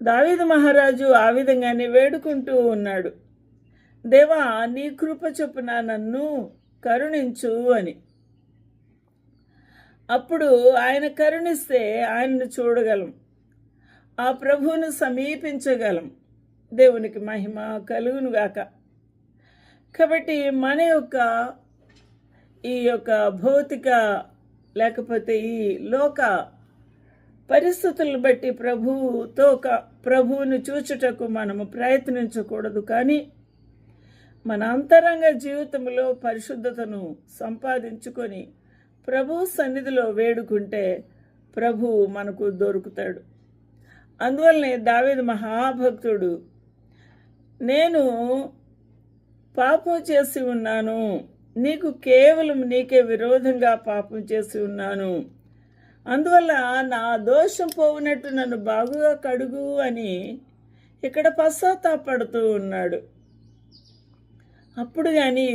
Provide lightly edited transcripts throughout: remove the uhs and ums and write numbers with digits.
దావీదు మహారాజు ఆ విధంగానే వేడుకుంటూ ఉన్నాడు, దేవా నీ కృప చొప్పున నన్ను కరుణించు అని. అప్పుడు ఆయన కరుణిస్తే ఆయనను చూడగలం, ఆ ప్రభువును సమీపించగలం. దేవునికి మహిమ కలుగునుగాక. కాబట్టి మన ఈ యొక్క భౌతిక లేకపోతే ఈ లోక పరిస్థితులను బట్టి ప్రభువును చూచుటకు మనము ప్రయత్నించకూడదు. కానీ మన అంతరంగ జీవితంలో పరిశుద్ధతను సంపాదించుకొని ప్రభు సన్నిధిలో వేడుకుంటే ప్రభువు మనకు దొరుకుతాడు. అందువల్లనే దావీదు మహాభక్తుడు, నేను పాపం చేసి ఉన్నాను, కేవలం నీకే విరోధంగా పాపం చేసి ఉన్నాను, అందువల్ల నా దోషం పోవునట్టు నన్ను బాగుగా కడుగు అని ఇక్కడ పశ్చాత్తాపడుతూ ఉన్నాడు. అప్పుడు కానీ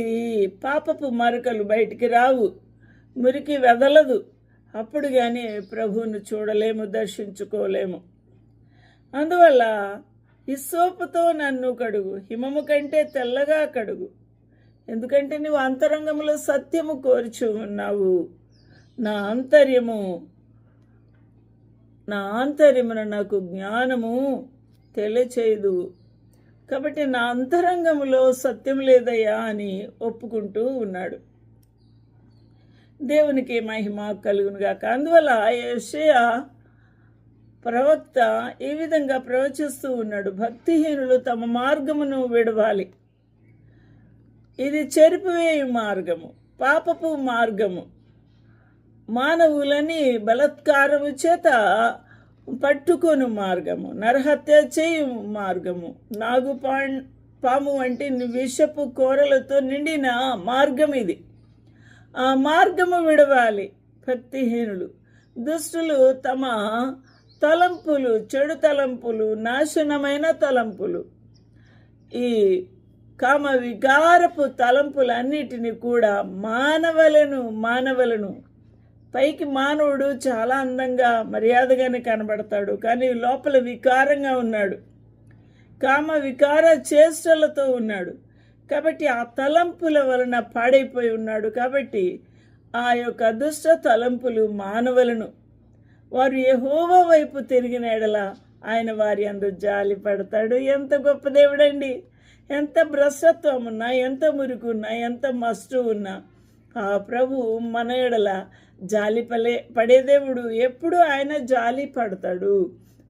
పాపపు మరకలు బయటికి రావు, మురికి వెదలదు. అప్పుడు కానీ ప్రభువును చూడలేము, దర్శించుకోలేము. అందువల్ల హిస్సోపుతో నన్ను కడుగు, హిమము కంటే తెల్లగా కడుగు. ఎందుకంటే నువ్వు అంతరంగంలో సత్యము కోరుచు ఉన్నావు. నా అంతర్యమున నాకు జ్ఞానము తెలియచేయదు. కాబట్టి నా అంతరంగంలో సత్యం లేదయ్యా అని ఒప్పుకుంటూ ఉన్నాడు. దేవునికి మహిమ కలుగునుగాక. అందువల్ల యెషయా ప్రవక్త ఈ విధంగా ప్రవచిస్తూ ఉన్నాడు, భక్తిహీనులు తమ మార్గమును విడవాలి. ఇది చెరిపివేయు మార్గము, పాపపు మార్గము, మానవులని బలత్కారము చేత పట్టుకొను మార్గము, నరహత్య చేయు మార్గము, పాము వంటి విషపు కూరలతో నిండిన మార్గం ఇది. ఆ మార్గము విడవాలి భక్తిహీనులు. దుష్టులు తమ తలంపులు, చెడు తలంపులు, నాశనమైన తలంపులు, ఈ కామ వికారపు తలంపులన్నిటినీ కూడా మానవలను పైకి మానవుడు చాలా అందంగా మర్యాదగానే కనబడతాడు, కానీ లోపల వికారంగా ఉన్నాడు, కామ వికార చేష్టలతో ఉన్నాడు. కాబట్టి ఆ తలంపుల వలన పాడైపోయి ఉన్నాడు. కాబట్టి ఆ యొక్క దుష్ట తలంపులు మానవులను, వారు యెహోవా వైపు తిరిగిన ఎడల ఆయన వారి అందు జాలి పడతాడు. ఎంత గొప్ప దేవుడండి! ఎంత భ్రష్టత్వం ఉన్నా, ఎంత మురికి ఉన్నా, ఎంత మస్టు ఉన్నా ఆ ప్రభు మన ఎడల జాలి పడే దేవుడు. ఎప్పుడు ఆయన జాలి పడతాడు.